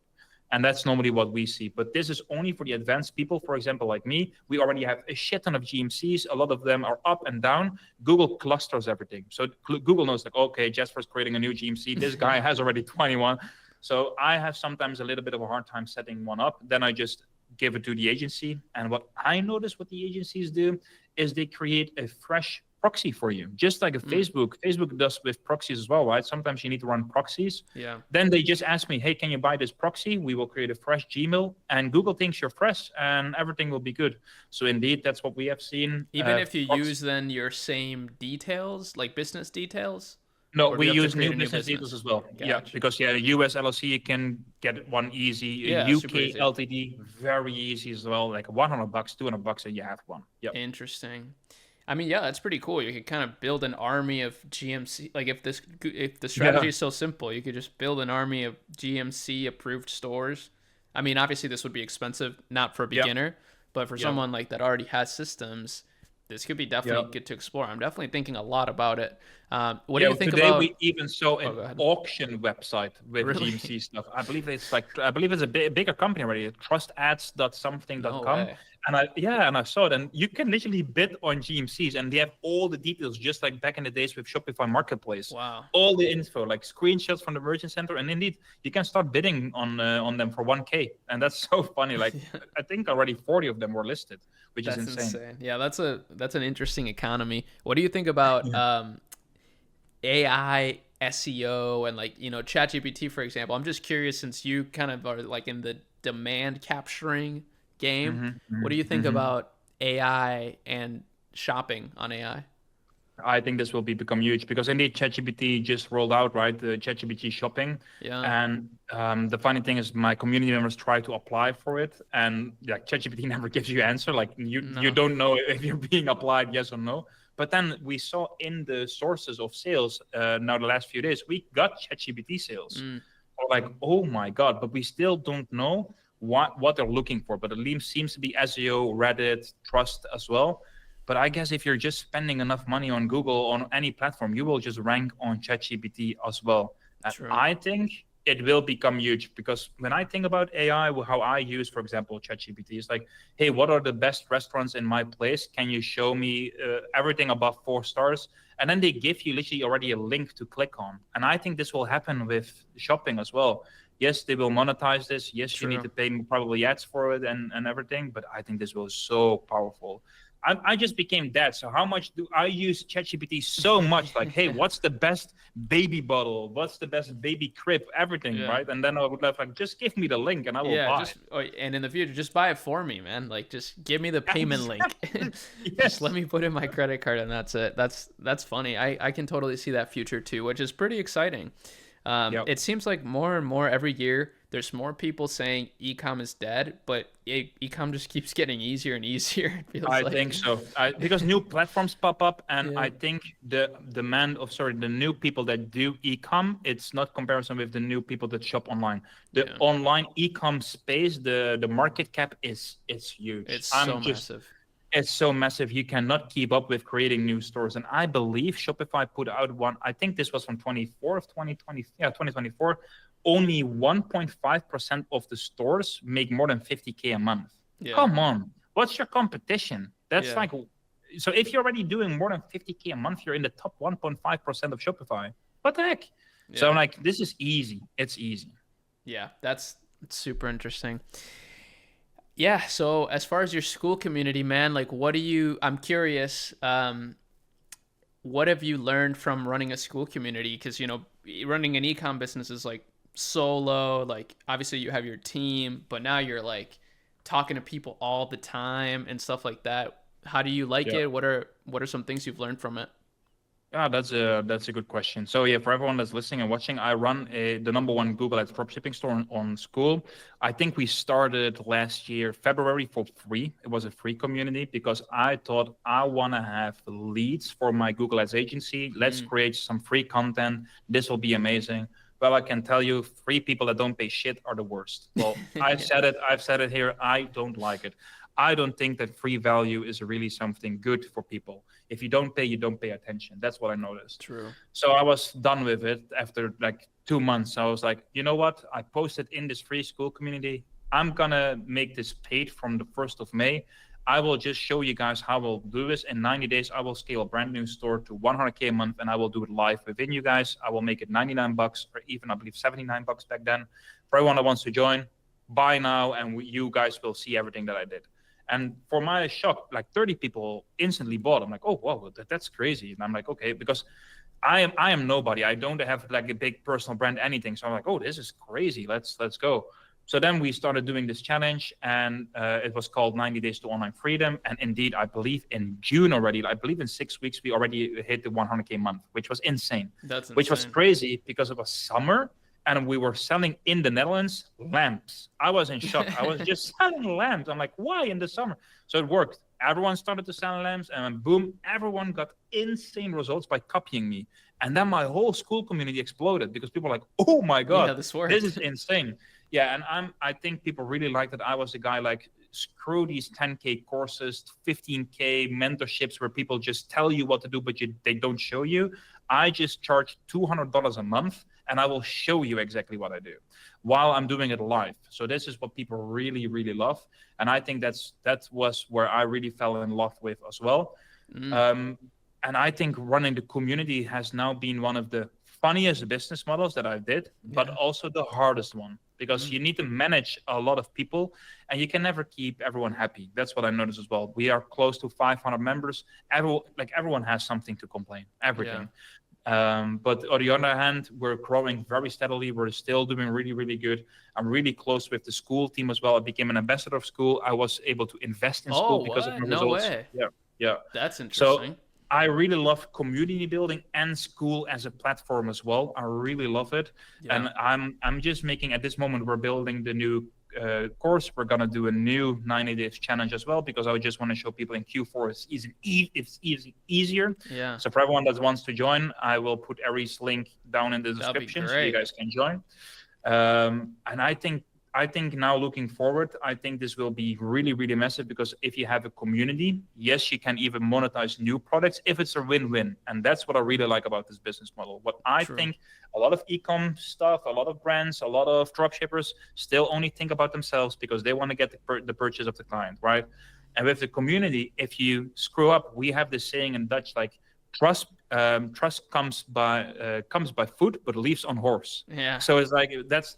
And that's normally what we see. But this is only for the advanced people. For example, like me, we already have a shit ton of GMCs. A lot of them are up and down. Google clusters everything. So Google knows like, okay, Jasper's creating a new GMC. This guy has already 21. So I have sometimes a little bit of a hard time setting one up. Then I just give it to the agency. And what I notice what the agencies do is they create a fresh proxy for you, just like a Facebook does with proxies as well, right? Sometimes you need to run proxies. Yeah. Then they just ask me, hey, can you buy this proxy? We will create a fresh Gmail, and Google thinks you're fresh, and everything will be good. So indeed, that's what we have seen. Even if you use then your same details, like business details? No, we use new business details as well. Gotcha. Yeah, because US LLC, you can get one easy. Yeah, UK easy. LTD, very easy as well. Like $100, $200, and you have one. Yep. Interesting. I mean, yeah, that's pretty cool. You could kind of build an army of GMC. Like if the strategy is so simple, you could just build an army of GMC approved stores. I mean, obviously this would be expensive, not for a beginner, but for someone like that already has systems, this could be definitely good to explore. I'm definitely thinking a lot about it. What do you think today about? We even saw an auction website with GMC stuff. I believe it's a bigger company already. Trustads.something.com. No way. And I saw it, and you can literally bid on GMCs, and they have all the details, just like back in the days with Shopify Marketplace. Wow. All the info, like screenshots from the merchant center, and indeed you can start bidding on them for 1K, and that's so funny. Like I think already 40 of them were listed, which is insane. Yeah, that's an interesting economy. What do you think about AI SEO and like ChatGPT, for example? I'm just curious, since you kind of are like in the demand capturing game. What do you think about AI and shopping on AI? I think this will become huge because indeed ChatGPT just rolled out, right? The ChatGPT shopping. Yeah. And the funny thing is my community members try to apply for it, and ChatGPT never gives you an answer. Like you don't know if you're being applied, yes or no. But then we saw in the sources of sales now the last few days, we got ChatGPT sales. We're like, oh my God, but we still don't know what they're looking for. But it seems to be SEO, Reddit, Trust as well. But I guess if you're just spending enough money on Google, on any platform, you will just rank on ChatGPT as well. And I think it will become huge because when I think about AI, how I use, for example, ChatGPT is like, hey, what are the best restaurants in my place? Can you show me everything above 4 stars? And then they give you literally already a link to click on. And I think this will happen with shopping as well. Yes, they will monetize this. Yes, you need to pay probably ads for it and everything. But I think this will be so powerful. I just became that. So how much do I use ChatGPT so much? Like, hey, what's the best baby bottle? What's the best baby crib? Everything, right? And then I would have like, just give me the link and I will buy it. And in the future, just buy it for me, man. Like, just give me the payment link. Just let me put in my credit card and that's it. That's funny. I can totally see that future too, which is pretty exciting. It seems like more and more every year, there's more people saying ecom is dead, but ecom just keeps getting easier and easier. I think so. Because new platforms pop up, and I think the new people that do ecom, it's not comparison with the new people that shop online. The online ecom space, the market cap it's huge. It's massive. It's so massive. You cannot keep up with creating new stores. And I believe Shopify put out one, I think this was from 2024. Only 1.5% of the stores make more than 50K a month. Come on. What's your competition? That's like, so if you're already doing more than 50K a month, you're in the top 1.5% of Shopify. What the heck? So I'm like, this is easy. It's easy. Yeah, that's super interesting. Yeah, so as far as your school community, man, like I'm curious, what have you learned from running a school community? Because, running an ecom business is like solo, like obviously you have your team, but now you're like talking to people all the time and stuff like that. How do you like Yeah. it? What are some things you've learned from it? Yeah, that's a good question. So yeah, for everyone that's listening and watching, I run the number one Google Ads dropshipping store on school. I think we started last year February for free. It was a free community because I thought I want to have leads for my Google Ads agency. Let's Mm. create some free content. This will be amazing. Well, I can tell you, free people that don't pay shit are the worst. Well, I've Yeah, said it. I've said it here. I don't like it. I don't think that free value is really something good for people. If you don't pay, you don't pay attention. That's what I noticed. true. So I was done with it after like 2 months. I was like, you know what? I posted in this free school community. I'm gonna make this paid from the 1st of May. I will just show you guys how we'll do this. In 90 days, I will scale a brand new store to 100K a month, and I will do it live within you guys. I will make it 99 bucks, or even I believe 79 bucks back then. For everyone that wants to join, buy now, and you guys will see everything that I did. And for my shock, like 30 people instantly bought. I'm like, oh, wow, that's crazy. And I'm like, okay, because I am nobody. I don't have like a big personal brand, anything. So I'm like, oh, this is crazy. Let's go. So then we started doing this challenge, and it was called 90 Days to Online Freedom. And indeed, I believe in June already, I believe in 6 weeks, we already hit the 100K month, which was insane. That's Which was insane. crazy because it was summer and we were selling in the Netherlands lamps. I was in shock. I was just selling lamps. I'm like, why in the summer? So it worked. Everyone started to sell lamps, and boom, everyone got insane results by copying me. And then my whole school community exploded because people were like, oh my Yeah, God, this this worked. is insane. Yeah, and I think people really like that I was a guy like, screw these 10K courses, 15K mentorships where people just tell you what to do, but they don't show you. I just charge $200 a month, and I will show you exactly what I do while I'm doing it live. So this is what people really, really love. And I think that was where I really fell in love with as well. Mm, Um, and I think running the community has now been one of the funniest business models that I did, but yeah. also the hardest one because Mm, you need to manage a lot of people and you can never keep everyone happy. That's what I noticed as well. We are close to 500 members. Everyone has something to complain, yeah. everything. But on the other hand, we're growing very steadily. We're still doing really, really good. I'm really close with the school team as well. I became an ambassador of school. I was able to invest in Oh, school because of what? my No results. way. Yeah, yeah. That's So interesting. I really love community building and school as a platform as well. I really love it. Yeah. And I'm just making at this moment we're building the new course. We're gonna do a new 90 days challenge as well because I just want to show people in Q4 it's easier. Yeah. So for everyone that wants to join, I will put Ari's link down in the That'd be description so you great. guys can join. And I think now looking forward, I think this will be really, really massive because if you have a community, yes, you can even monetize new products if it's a win-win. And that's what I really like about this business model. What I True. think a lot of ecom stuff, a lot of brands, a lot of dropshippers still only think about themselves because they want to get the purchase of the client, right? And with the community, if you screw up, we have this saying in Dutch like trust comes by foot but leaves on horse. Yeah. So it's like that's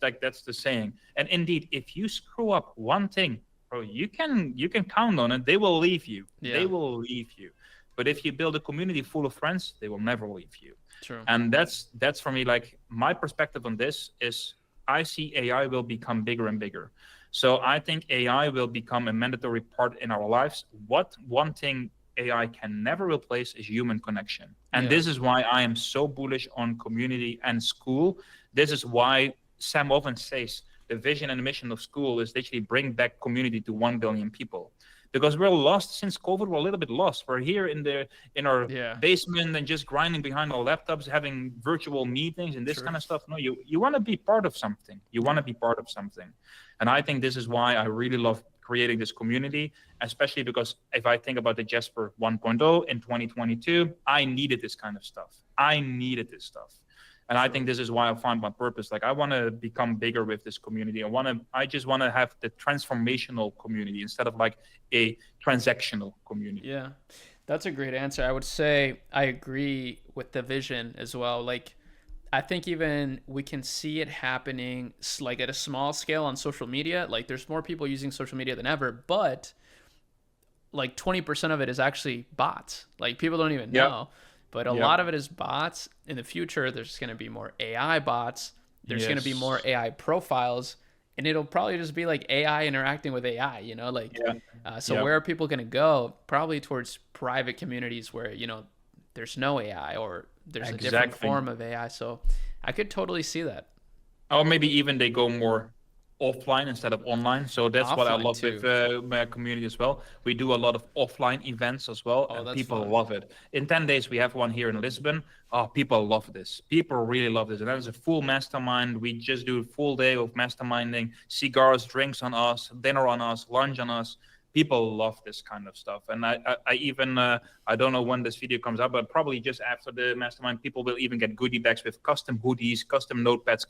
the saying. And indeed, if you screw up one thing, bro, you can count on it. They will leave you. They Yeah. will leave you. But if you build a community full of friends, they will never leave you. True. And that's for me, like my perspective on this is I see AI will become bigger and bigger. So I think AI will become a mandatory part in our lives. What one thing AI can never replace is human connection. And Yeah. this is why I am so bullish on community and school. This is why Sam often says the vision and mission of school is literally bring back community to 1 billion people. Because we're lost since COVID, we're a little bit lost. We're here in our Yeah. basement and just grinding behind our laptops, having virtual meetings and this True. kind of stuff. No, you want to be part of something. You want to be part of something. And I think this is why I really love creating this community, especially because if I think about the Jasper 1.0 in 2022, I needed this kind of stuff. I needed this stuff. And I think this is why I found my purpose. Like I want to become bigger with this community. I just want to have the transformational community instead of like a transactional community. Yeah. That's a great answer. I would say I agree with the vision as well. Like, I think even we can see it happening like at a small scale on social media. Like, there's more people using social media than ever, but like 20% of it is actually bots. Like, people don't even Yep. know, but a Yep. lot of it is bots. In the future, there's going to be more AI bots there's going to be more Yes. AI profiles, and it'll probably just be like AI interacting with AI, like, Yeah. so Yeah. where are people going to go? Probably towards private communities where, there's no AI, or there's a different Exactly. form of AI. So I could totally see that. Or maybe even they go more offline instead of online. So that's what I Offline love with too. my community as well. We do a lot of offline events as well, Oh, and that's people fun. love it. In 10 days, we have one here in Lisbon. Oh, people love this. People really love this. And that is a full mastermind. We just do a full day of masterminding, cigars, drinks on us, dinner on us, lunch on us. People love this kind of stuff. And I even, I don't know when this video comes up, but probably just after the mastermind, people will even get goodie bags with custom hoodies, custom notepads.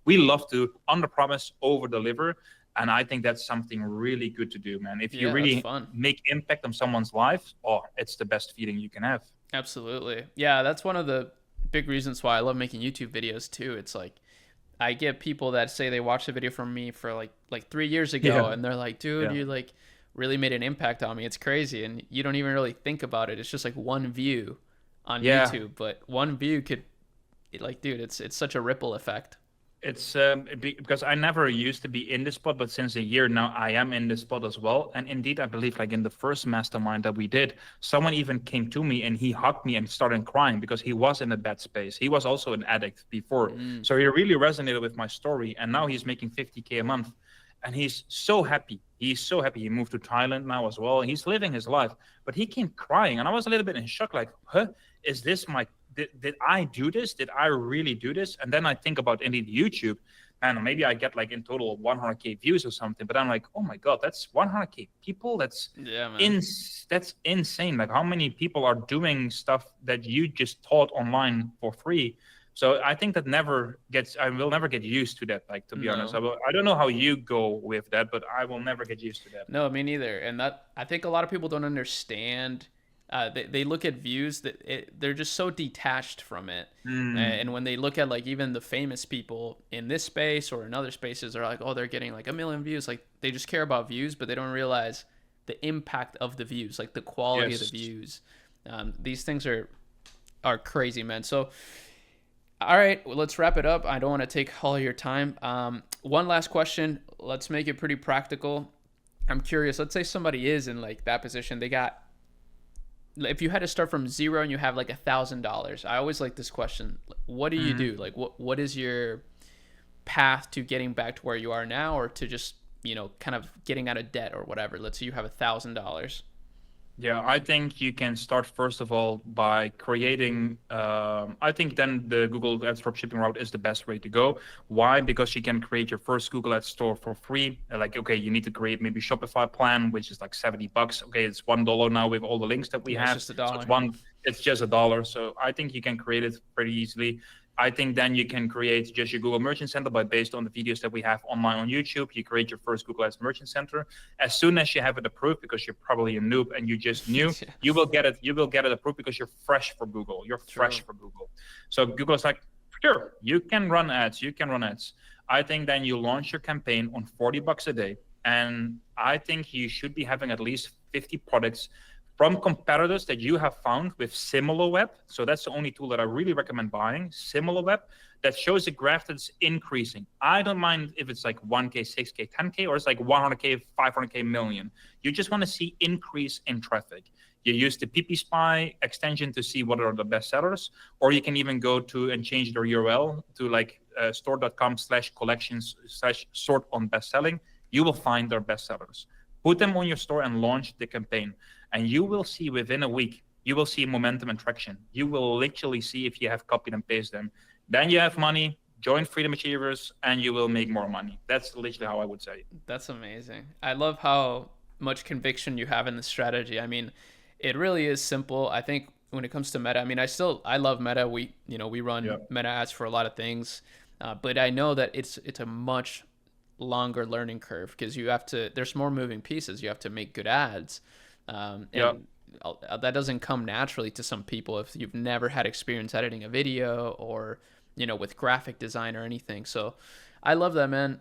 We love to under promise, over deliver. And I think that's something really good to do, man. If you Yeah, that's really fun. make impact on someone's life, oh, it's the best feeling you can have. Absolutely. Yeah, that's one of the big reasons why I love making YouTube videos too. It's like I get people that say they watched a video from me for like 3 years ago, Yeah. and they're like, dude, Yeah. you like really made an impact on me. It's crazy. And you don't even really think about it. It's just like one view on Yeah. YouTube, but one view could, like, dude, it's such a ripple effect. It's because I never used to be in this spot, but since a year now I am in this spot as well. And indeed, I believe like in the first mastermind that we did, someone even came to me and he hugged me and started crying because he was in a bad space. He was also an addict before, Mm, so he really resonated with my story. And now he's making 50K a month, and he's so happy. He's so happy. He moved to Thailand now as well. He's living his life, but he came crying, and I was a little bit in shock. Like, huh? Is this my did I do this? Did I really do this? And then I think about indeed YouTube, and maybe I get like in total 100K views or something. But I'm like, oh my god, that's 100K people. yeah, man. That's insane. Like how many people are doing stuff that you just taught online for free? So I think that I will never get used to that. Like to be honest, No. I don't know how you go with that, but I will never get used to that. No, me neither. And that, I think a lot of people don't understand. They look at views that they're just so detached from it. And Mm, when they look at like even the famous people in this space or in other spaces, they're like, oh, they're getting like 1 million views. Like they just care about views, but they don't realize the impact of the views, like the quality of the yes. views. These things are crazy, man. So, all right, well, let's wrap it up. I don't want to take all your time. One last question. Let's make it pretty practical. I'm curious. Let's say somebody is in like that position. They got, if you had to start from zero and you have like $1,000. I always like this question. What do you Mhm. do? Like, what is your path to getting back to where you are now, or to just kind of getting out of debt or whatever? Let's say you have $1,000. Yeah, I think you can start first of all by creating. I think then the Google Ads dropshipping route is the best way to go. Why? Because you can create your first Google Ads store for free. Like, okay, you need to create maybe Shopify plan, which is like $70. Okay, it's $1 now with all the links that we Yeah, it's have. just a So it's dollar. one. It's just $1. So I think you can create it pretty easily. I think then you can create just your Google Merchant Center by based on the videos that we have online on YouTube. You create your first Google Ads Merchant Center. As soon as you have it approved, because you're probably a noob and you just new, Yeah, you will get it. You will get it approved because you're fresh for Google. You're fresh true. for Google. So Google is like, sure, you can run ads. You can run ads. I think then you launch your campaign on $40 a day, and I think you should be having at least 50 products from competitors that you have found with SimilarWeb. So that's the only tool that I really recommend buying, SimilarWeb, that shows a graph that's increasing. I don't mind if it's like 1K, 6K, 10K, or it's like 100K, 500K, million. You just want to see increase in traffic. You use the PP Spy extension to see what are the best sellers, or you can even go to and change their URL to like store.com/collections/sort on best selling. You will find their best sellers. Put them on your store and launch the campaign. And you will see within a week, you will see momentum and traction. You will literally see if you have copied and pasted them. Then you have money, join Freedom Achievers, and you will make more money. That's literally how I would say. That's amazing. I love how much conviction you have in the strategy. I mean, it really is simple. I think when it comes to Meta, I mean, I love Meta. We run Yeah. Meta ads for a lot of things, but I know that it's a much longer learning curve because you have to. There's more moving pieces. You have to make good ads, Yeah. and that doesn't come naturally to some people if you've never had experience editing a video or with graphic design or anything. So I love that, man.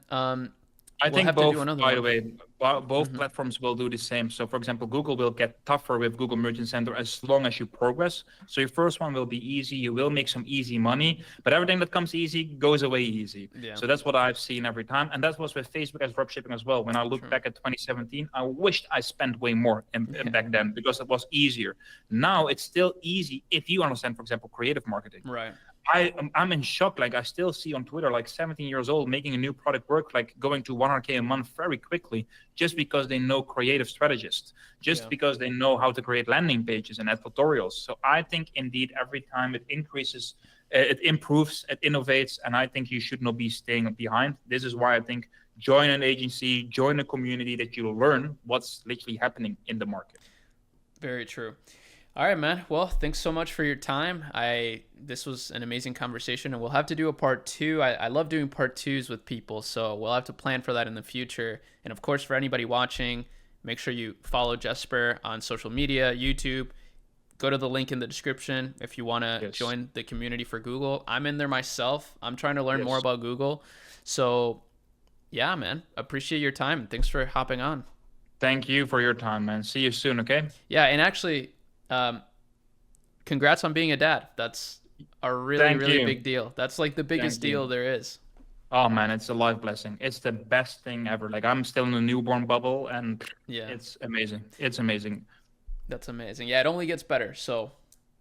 I We'll think have to do both, another by the one. way, both Hmm. platforms will do the same. So, for example, Google will get tougher with Google Merchant Center as long as you progress. So, your first one will be easy. You will make some easy money, but everything that comes easy goes away easy. Yeah, So, that's what I've seen every time. And that was with Facebook as dropshipping as well. When I look true. back at 2017, I wished I spent way more Yeah, back then because it was easier. Now, it's still easy if you understand, for example, creative marketing. right. I'm in shock. Like I still see on Twitter, like 17 years old making a new product work, like going to 100K a month very quickly, just because they know creative strategists, just Yeah, because they know how to create landing pages and add tutorials. So I think indeed every time it increases, it improves, it innovates, and I think you should not be staying behind. This is why I think join an agency, join a community that you learn what's literally happening in the market. very true. All right, man. Well, thanks so much for your time. This was an amazing conversation, and we'll have to do a part two. I love doing part twos with people, so we'll have to plan for that in the future. And of course, for anybody watching, make sure you follow Jesper on social media, YouTube. Go to the link in the description if you want to Yes. join the community for Google. I'm in there myself. I'm trying to learn more Yes. about Google. So, yeah, man. Appreciate your time. Thanks for hopping on. Thank you for your time, man. See you soon, okay? Yeah, and actually, um, congrats on being a dad. That's a really, Thank really you. big deal. That's like the biggest Thank you. deal there is. Oh man, it's a life blessing. It's the best thing ever. Like I'm still in the newborn bubble and Yeah, it's amazing. It's amazing. that's amazing. Yeah, it only gets better. So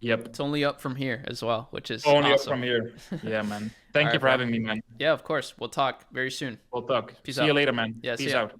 Yep. it's only up from here as well, which is Only up awesome. from here. Yeah, man. All Thank you right, for bro. having me, man. Yeah, of course. We'll talk very soon. We'll talk. Peace See you out. later, man. Yeah, see Peace ya. out.